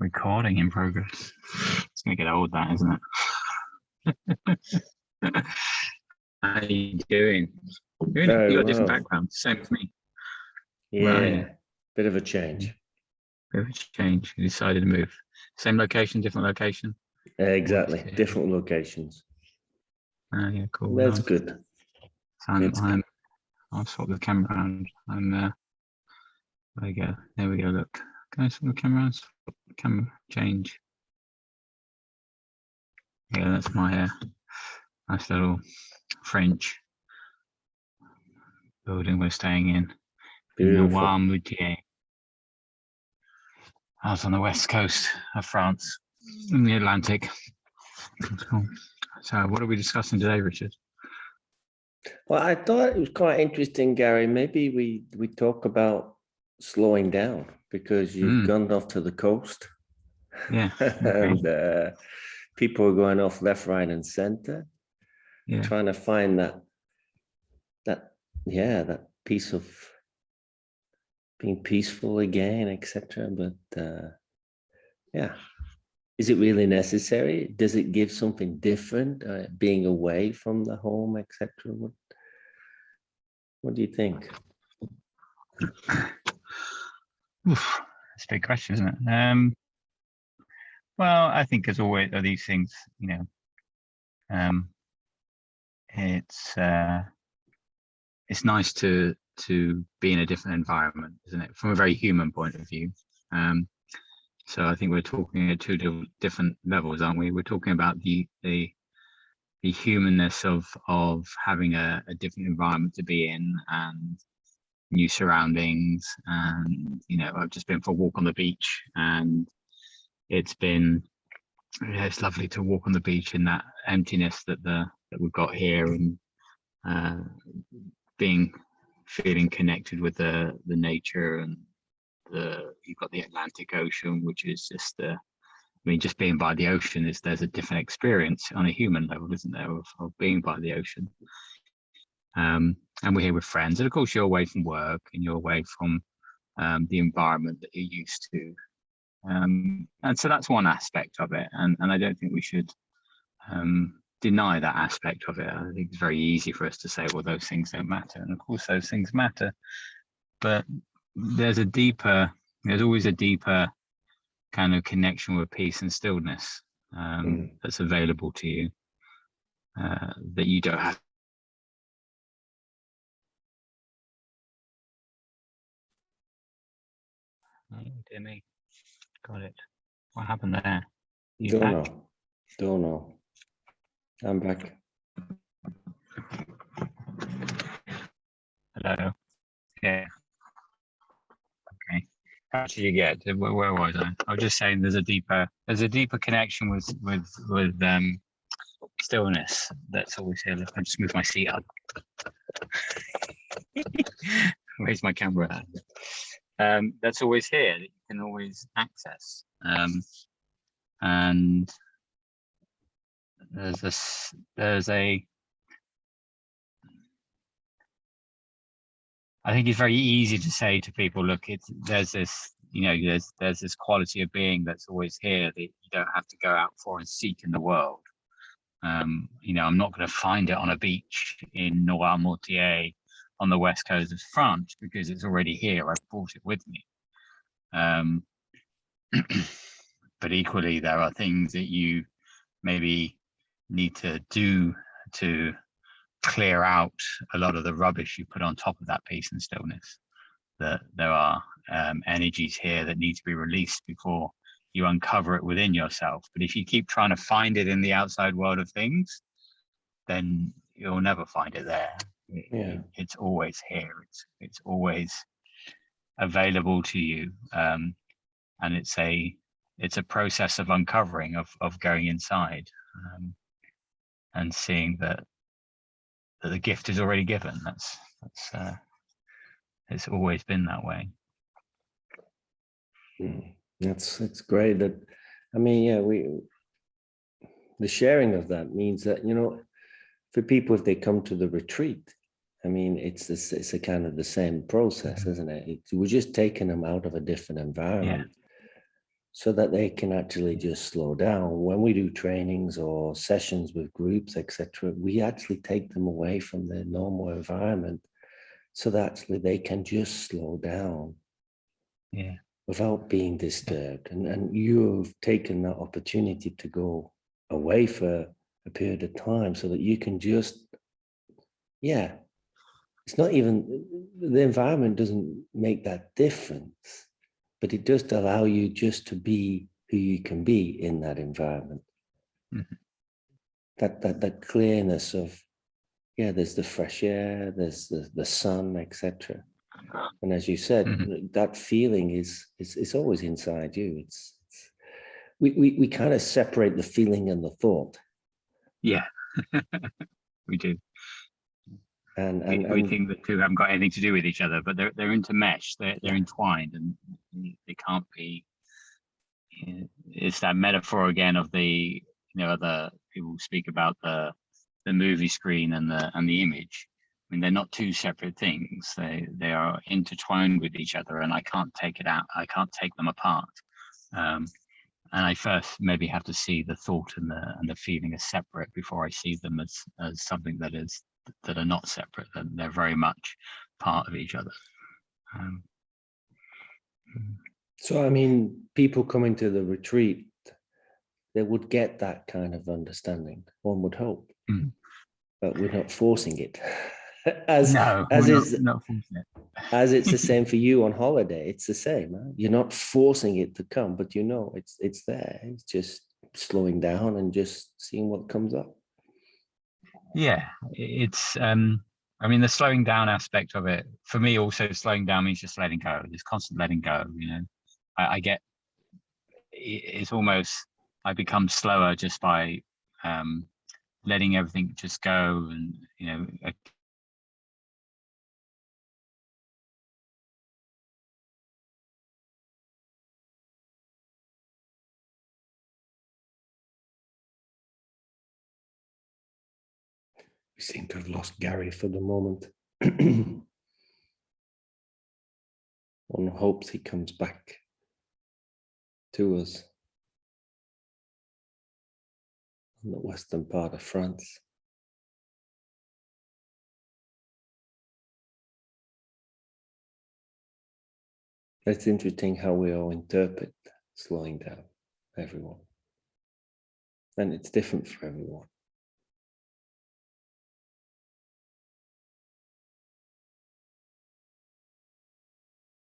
Recording in progress. It's gonna get old, that, isn't it? How are you doing? You got a different background, same as me. Yeah, right. Bit of a change. Bit of a change. You decided to move. Same location, different location? Exactly, different locations. Oh, yeah, cool. That's good. I'll swap the camera around. There we go. There we go. Look. Can I swap the camera around? Swap the camera. Change. Yeah, that's my nice little French building we're staying in. Noirmoutier. I was on the west coast of France, in the Atlantic. That's cool. So, what are we discussing today, Richard? Well, I thought it was quite interesting, Gary. Maybe we talk about slowing down because you've gone off to the coast. Yeah. And people are going off left, right, and center. Yeah. Trying to find that piece of being peaceful again, etc. But is it really necessary? Does it give something different? Being away from the home, etc. What do you think? Oof, that's a big question, isn't it? Well, I think as always, are these things, it's nice to be in a different environment, isn't it? From a very human point of view. So I think we're talking at two different levels, aren't we? We're talking about the humanness of having a different environment to be in and new surroundings. And I've just been for a walk on the beach, and it's lovely to walk on the beach in that emptiness that we've got here, and feeling connected with the nature, and you've got the Atlantic Ocean, which is just just being by the ocean there's a different experience on a human level, isn't there, of being by the ocean. And we're here with friends, and of course you're away from work and you're away from the environment that you're used to. And so that's one aspect of it, and I don't think we should deny that aspect of it. I think it's very easy for us to say, well, those things don't matter, and of course those things matter, but there's always a deeper kind of connection with peace and stillness that's available to you, that you don't have. Oh, dear me. Got it. What happened there? Don't know. I'm back. Hello. Yeah. Okay. How did you get? Where was I? I was just saying there's a deeper connection with stillness that's always here. Look, I just moved my seat up. Where's my camera? That's always here, that you can always access. And I think it's very easy to say to people, look, there's this quality of being that's always here that you don't have to go out for and seek in the world. I'm not going to find it on a beach in Noirmoutier on the west coast of France because it's already here. I've brought it with me. But equally, there are things that you maybe need to do to clear out a lot of the rubbish you put on top of that peace and stillness. That there are energies here that need to be released before you uncover it within yourself. But if you keep trying to find it in the outside world of things, then you'll never find it there. It's always here. It's always available to you, and it's a process of uncovering, of going inside, and seeing that the gift is already given. That's it's always been that way. It's great. That the sharing of that means that for people, if they come to the retreat, it's a kind of the same process, isn't it? We're just taking them out of a different environment so that they can actually just slow down. When we do trainings or sessions with groups, etc., we actually take them away from their normal environment so that actually they can just slow down without being disturbed. And you've taken that opportunity to go away for a period of time so that you can just, it's not even, the environment doesn't make that difference, but it does allow you just to be who you can be in that environment. Mm-hmm. That clearness of, there's the fresh air, there's the sun, etc. And as you said, that feeling is always inside you. We kind of separate the feeling and the thought. Yeah, we do. And we think the two haven't got anything to do with each other, but they're intermeshed. They're entwined, and they can't be. It's that metaphor again of the other people speak about the movie screen and the image. I mean, they're not two separate things. They are intertwined with each other, and I can't take it out. I can't take them apart. And I first maybe have to see the thought and the feeling as separate before I see them as something that are not separate. That they're very much part of each other. So, I mean, people coming to the retreat, they would get that kind of understanding. One would hope, but we're not forcing it. As not forcing it. As it's the same for you on holiday, it's the same. Huh? You're not forcing it to come, but it's there. It's just slowing down and just seeing what comes up. Yeah, it's. I mean, the slowing down aspect of it for me also slowing down means just letting go. There's constant letting go. I get. It's almost I become slower just by letting everything just go, and We seem to have lost Gary for the moment. One hopes he comes back to us in the western part of France. It's interesting how we all interpret slowing down, everyone. And it's different for everyone.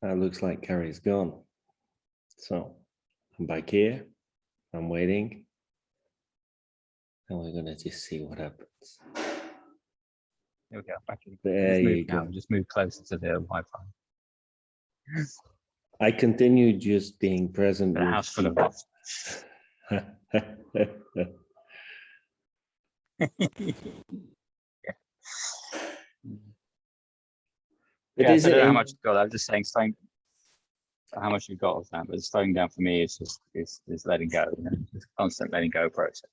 It looks like Gary's gone. So I'm back here. I'm waiting. And we're going to just see what happens. there we go. There you go. Just move closer to the Wi-Fi. I continue just being present. The house full of bots. I don't know how much you've got. I'm just saying, how much you've got of that, but slowing down for me is just is letting go. Just constant letting go process.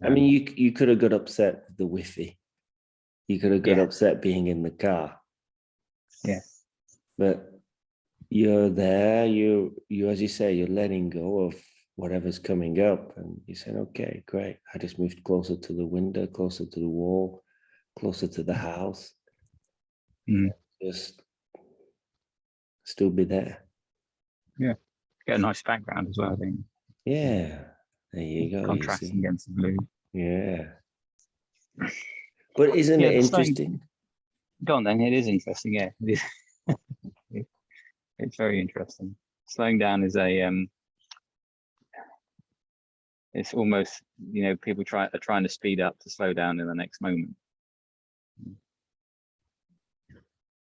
I mean, you could have got upset with the Wi-Fi. You could have got upset being in the car. Yeah. But you're there. You as you say, you're letting go of whatever's coming up, and you said, "Okay, great." I just moved closer to the window, closer to the wall, closer to the house. Just still be there. Yeah, get a nice background as well, I think. Yeah, there you go. Contrasting against the blue. Yeah. But isn't it interesting? Go on then, it is interesting, yeah. It is. It's very interesting. Slowing down is it's almost, people are trying to speed up to slow down in the next moment.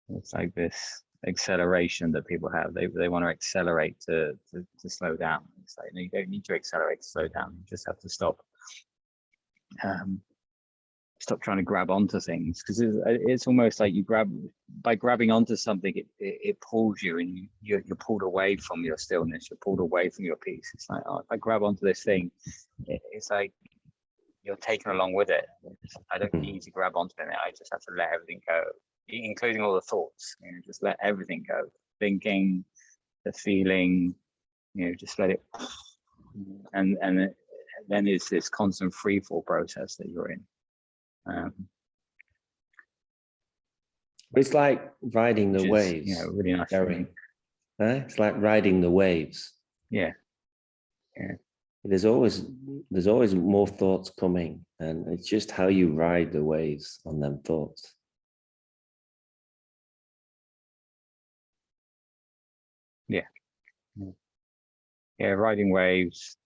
It's like this acceleration that people have. They want to accelerate to slow down. It's like, no, you don't need to accelerate to slow down. You just have to stop trying to grab onto things, because it's almost like by grabbing onto something, it pulls you, and you're pulled away from your stillness. You're pulled away from your peace. It's like, if I grab onto this thing, it's like you're taken along with it. I don't need to grab onto it. I just have to let everything go, including all the thoughts. Just let everything go. Thinking, the feeling, just let it, and then it's this constant free fall process that you're in. It's like riding the waves. Really nice. Gary. It's like riding the waves. Yeah. There's always more thoughts coming, and it's just how you ride the waves on them thoughts. Yeah, riding waves,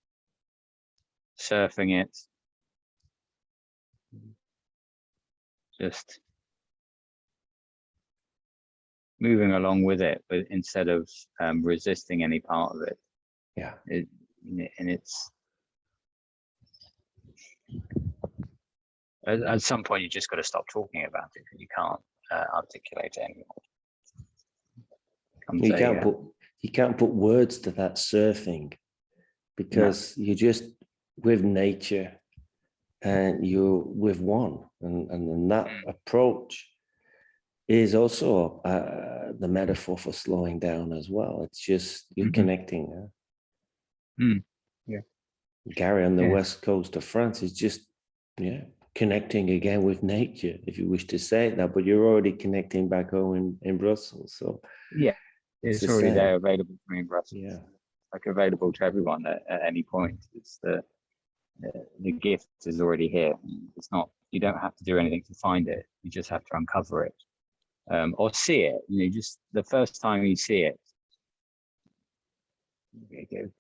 surfing it, just moving along with it, but instead of resisting any part of it. Yeah. And it's at some point you just got to stop talking about it because you can't articulate it anymore. You can't put words to that surfing, because you're just with nature and you're with one, and that approach is also the metaphor for slowing down as well. It's just you're connecting. Yeah. Gary on the west coast of France is just connecting again with nature, if you wish to say that, but you're already connecting back home in Brussels. So it's already there, available for me in Brussels. Yeah, like available to everyone at any point. It's the gift is already here. It's not, you don't have to do anything to find it. You just have to uncover it, or see it. Just the first time you see it.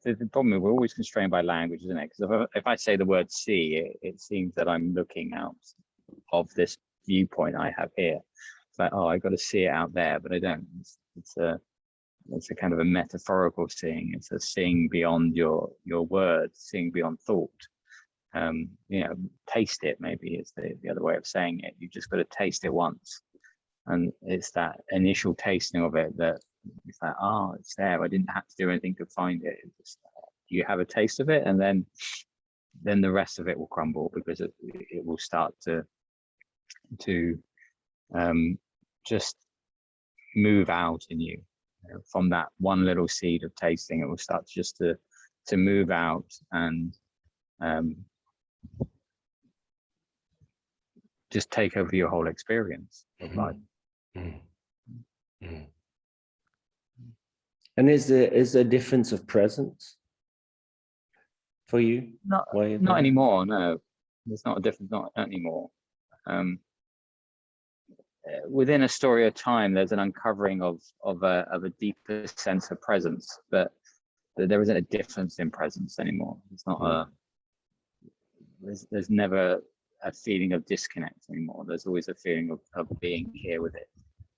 The problem is we're always constrained by language, isn't it? Because if I say the word see, it seems that I'm looking out of this viewpoint I have here. It's like, oh, I got to see it out there, but I don't. It's a kind of a metaphorical seeing. It's a seeing beyond your words, seeing beyond thought. Taste it, maybe is the other way of saying it. You've just got to taste it once, and it's that initial tasting of it that it's like, oh, it's there. I didn't have to do anything to find it. You have a taste of it, and then the rest of it will crumble, because it will start to just move out in you. From that one little seed of tasting, it will start just to move out and just take over your whole experience of life. And is there a difference of presence for you? Not anymore. No, there's not a difference. Not anymore. Within a story of time, there's an uncovering of a deeper sense of presence, but there isn't a difference in presence anymore. It's not there's never a feeling of disconnect anymore. There's always a feeling of being here with it.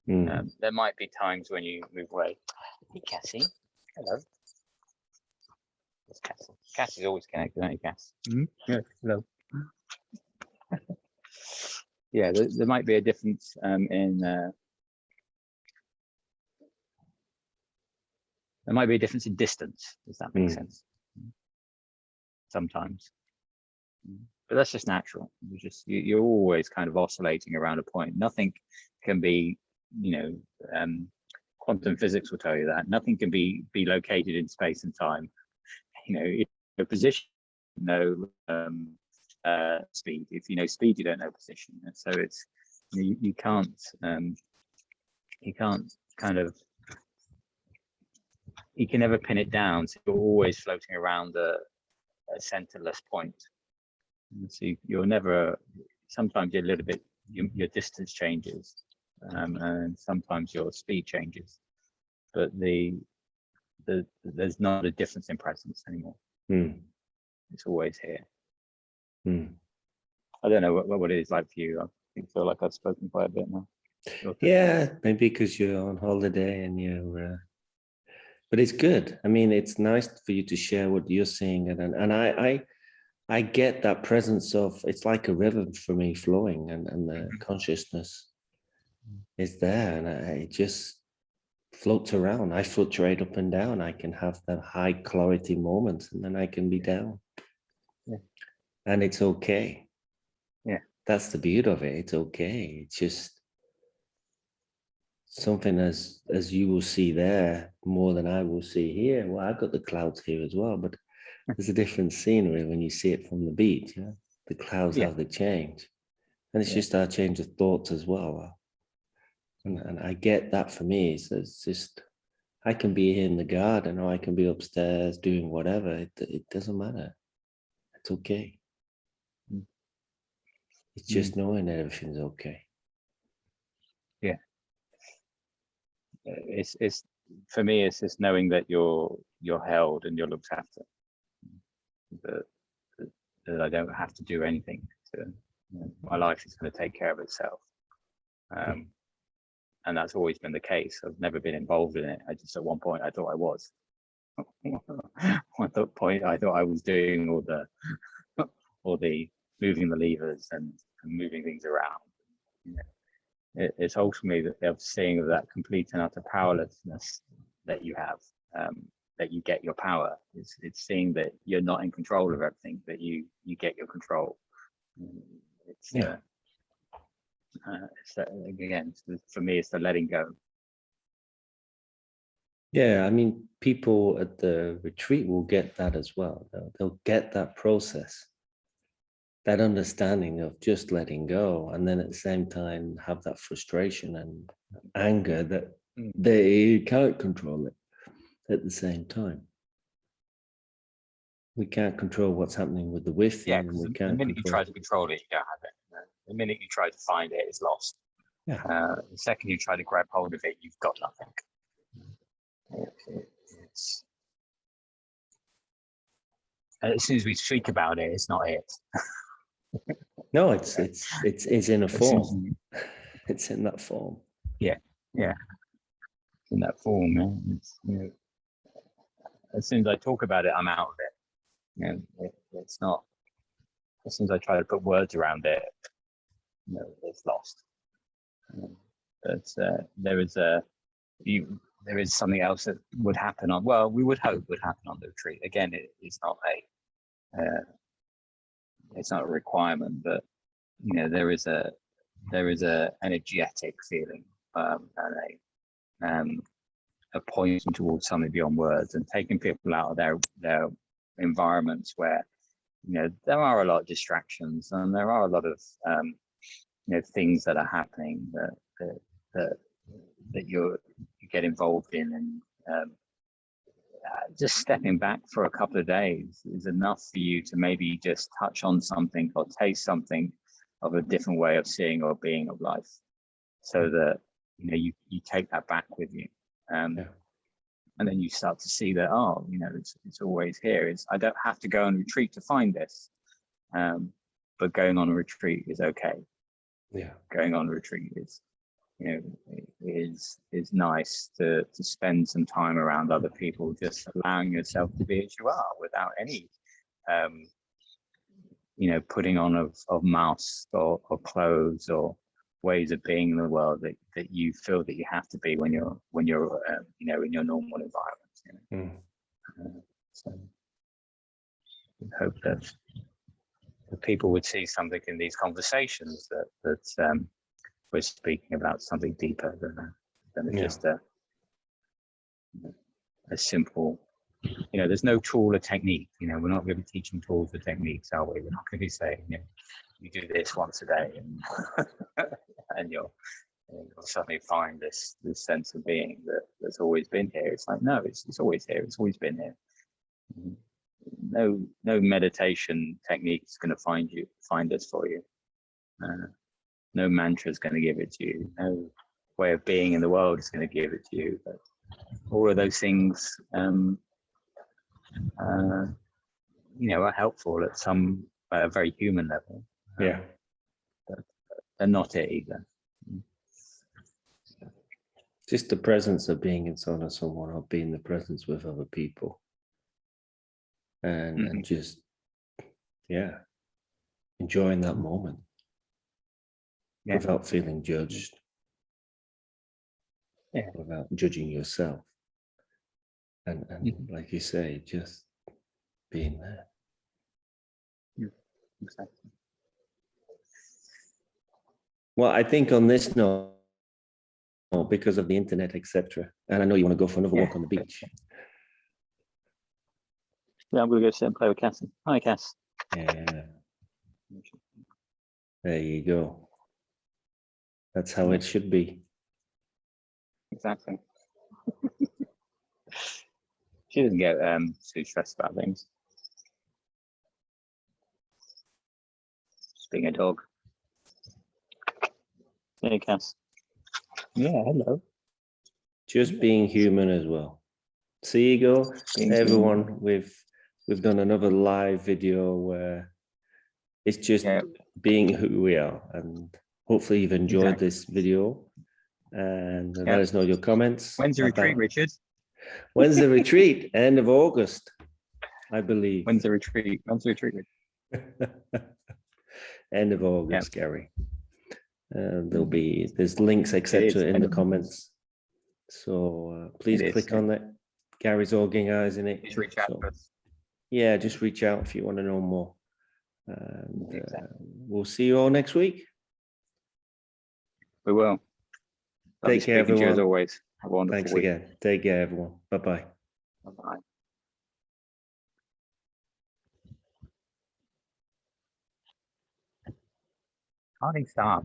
There might be times when you move away. Hey, Cassie. Hello. It's Cassie. Cassie's always connected, aren't you, Cass? Yeah. Hello. Yeah, there might be a difference there might be a difference in distance. Does that make sense? Sometimes, but that's just natural. You're always kind of oscillating around a point. Nothing can be, quantum physics will tell you that nothing can be located in space and time. If your position, speed. If you know speed, you don't know position. And so it's you can't kind of, you can never pin it down. So you're always floating around a centerless point. And so you're never. Sometimes you're a little bit. Your distance changes, and sometimes your speed changes, but there's not a difference in presence anymore. It's always here. I don't know what it is like for you. I feel like I've spoken quite a bit now. Yeah, maybe because you're on holiday and but it's good. I mean, it's nice for you to share what you're seeing, and I get that presence of, it's like a river for me flowing, and the consciousness is there, and it just floats around. I fluctuate up and down. I can have that high clarity moment, and then I can be down. And it's okay. Yeah. That's the beauty of it. It's okay. It's something as you will see there more than I will see here. Well, I've got the clouds here as well, but there's a different scenery when you see it from the beach. Yeah, the clouds Yeah, have the change, and it's yeah, just our change of thoughts as well. And I get that for me. So it's just I can be here in the garden or I can be upstairs doing whatever. It doesn't matter. It's okay. mm, It's mm, just knowing that everything's okay. yeah. It's for me. It's just knowing that you're held and you're looked after. That, that I don't have to do anything. My life is going to take care of itself. And that's always been the case. I've never been involved in it. I just at one point I thought I was. At that point I thought I was doing all the moving the levers and moving things around. You know, it's ultimately of seeing that complete and utter powerlessness that you have, that you get your power. It's seeing that you're not in control of everything, that you get your control. It's Yeah. Again, for me, it's the letting go. Yeah, I mean, people at the retreat will get that as well. They'll get that process, that understanding of just letting go, and then at the same time have that frustration and anger that they can't control it at the same time. We can't control what's happening with the Yeah, within, and because we the can't minute you control. try to control it, you don't have it. The minute you try to find it, it's lost. Yeah. The second you try to grab hold of it, you've got nothing. It's as soon as we speak about it, it's not it. No, it's in a form. It's in that form. Yeah, yeah, in that form. It's, as soon as I talk about it, I'm out of it. It's not. As soon as I try to put words around it, it's lost. But there is something else that would happen on. Well, we would hope would happen on the retreat. Again, it's not a requirement, but there is a energetic feeling, and a pointing towards something beyond words, and taking people out of their environments where there are a lot of distractions and there are a lot of things that are happening that you get involved in, and just stepping back for a couple of days is enough for you to maybe just touch on something or taste something of a different way of seeing or being of life, so that you take that back with you, and then you start to see that it's always here. I don't have to go on retreat to find this, but going on a retreat is okay. Yeah, going on a retreat is nice to spend some time around other people, just allowing yourself to be as you are without any putting on of masks or clothes or ways of being in the world that you feel that you have to be when you're in your normal environment. So I hope that people would see something in these conversations that we're speaking about something deeper than just a simple. There's no tool or technique. We're not going to be teaching tools or techniques, are we? We're not going to be saying, you do this once a day, and you'll suddenly find this sense of being that's always been here. It's like, no, it's always here. It's always been here. No meditation technique is going to find this for you. No mantra is going to give it to you. No way of being in the world is going to give it to you. But all of those things, are helpful at a very human level. But they're not it either. Just the presence of being in front of someone or being the presence with other people, and just enjoying that moment without feeling judged, without judging yourself, and like you say, just being there. Exactly. Well, I think on this note, because of the internet, etc. And I know you want to go for another walk on the beach. Yeah, I'm going to go sit and play with Cass. Hi, Cass. Yeah. There you go. That's how it should be. Exactly. She doesn't get too stressed about things. Just being a dog. Hey, Cass. Yeah, hello. Just being human as well. See you go, Being everyone. human. We've done another live video where it's just being who we are, and hopefully you've enjoyed this video. And let us know your comments. When's the retreat, Richard? When's the retreat? End of August, I believe. When's the retreat? When's the retreat? End of August, Gary. There's links, etc. in the comments. So please click on that. Gary's organizing it. Just reach out to us. Yeah, just reach out if you want to know more. And we'll see you all next week. We will. Take care, everyone. As always. Have a wonderful Thanks week. again. Take care, everyone. Bye-bye. Bye-bye. Can't stop.